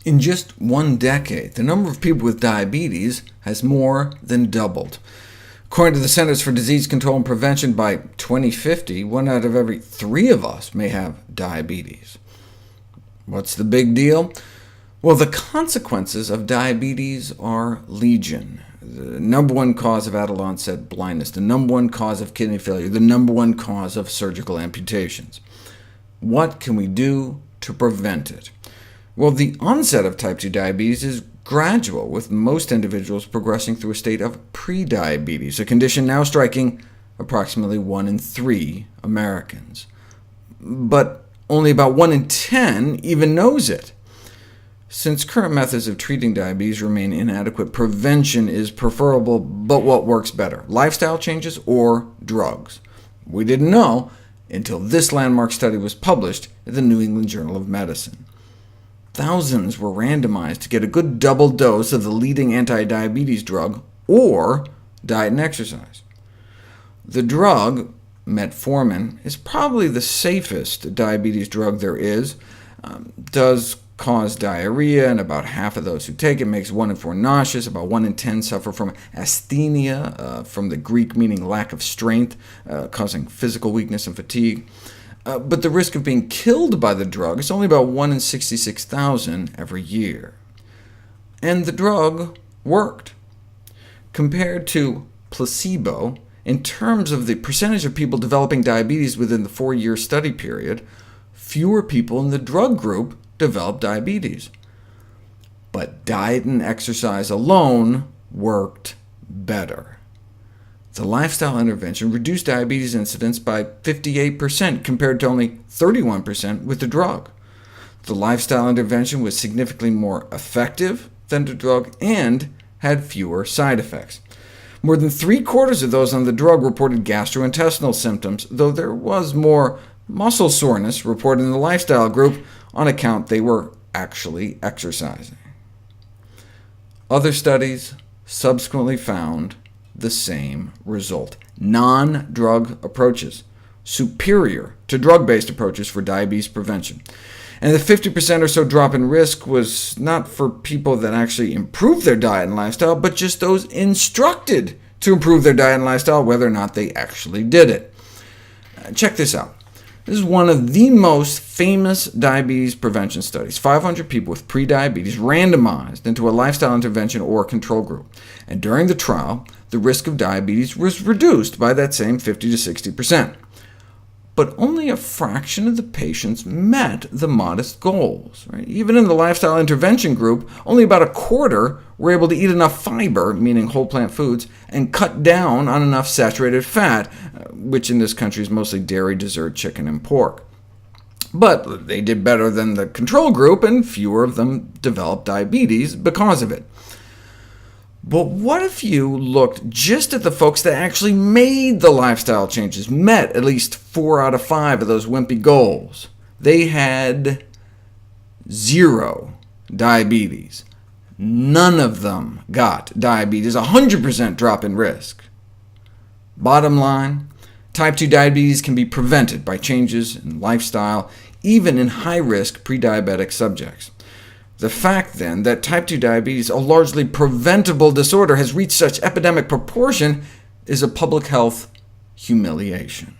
In just 1 decade, the number of people with diabetes has more than doubled. According to the Centers for Disease Control and Prevention, by 2050, 1 out of every 3 of us may have diabetes. What's the big deal? Well, the consequences of diabetes are legion. The #1 cause of adult-onset blindness, the #1 cause of kidney failure, the #1 cause of surgical amputations. What can we do to prevent it? Well, the onset of type 2 diabetes is gradual, with most individuals progressing through a state of prediabetes, a condition now striking approximately 1 in 3 Americans. But only about 1 in 10 even knows it. Since current methods of treating diabetes remain inadequate, prevention is preferable, but what works better, lifestyle changes or drugs? We didn't know until this landmark study was published in the New England Journal of Medicine. Thousands were randomized to get a good double dose of the leading anti-diabetes drug, or diet and exercise. The drug, metformin, is probably the safest diabetes drug there is. Does cause diarrhea, and about half of those who take it, makes 1 in 4 nauseous. About 1 in 10 suffer from asthenia, from the Greek meaning lack of strength, causing physical weakness and fatigue. But the risk of being killed by the drug is only about 1 in 66,000 every year. And the drug worked. Compared to placebo, in terms of the percentage of people developing diabetes within the 4-year study period, fewer people in the drug group developed diabetes. But diet and exercise alone worked better. The lifestyle intervention reduced diabetes incidence by 58%, compared to only 31% with the drug. The lifestyle intervention was significantly more effective than the drug and had fewer side effects. More than 3/4 of those on the drug reported gastrointestinal symptoms, though there was more muscle soreness reported in the lifestyle group on account they were actually exercising. Other studies subsequently found the same result. Non-drug approaches, superior to drug-based approaches for diabetes prevention. And the 50% or so drop in risk was not for people that actually improved their diet and lifestyle, but just those instructed to improve their diet and lifestyle, whether or not they actually did it. Check this out. This is one of the most famous diabetes prevention studies. 500 people with prediabetes randomized into a lifestyle intervention or control group. And during the trial, the risk of diabetes was reduced by that same 50 to 60%. But only a fraction of the patients met the modest goals. Even in the lifestyle intervention group, only about a quarter were able to eat enough fiber, meaning whole plant foods, and cut down on enough saturated fat, which in this country is mostly dairy, dessert, chicken, and pork. But they did better than the control group, and fewer of them developed diabetes because of it. But what if you looked just at the folks that actually made the lifestyle changes, met at least 4 out of 5 of those wimpy goals? They had 0 diabetes. None of them got diabetes, 100% drop in risk. Bottom line, type 2 diabetes can be prevented by changes in lifestyle, even in high-risk prediabetic subjects. The fact, then, that type 2 diabetes, a largely preventable disorder, has reached such epidemic proportion is a public health humiliation.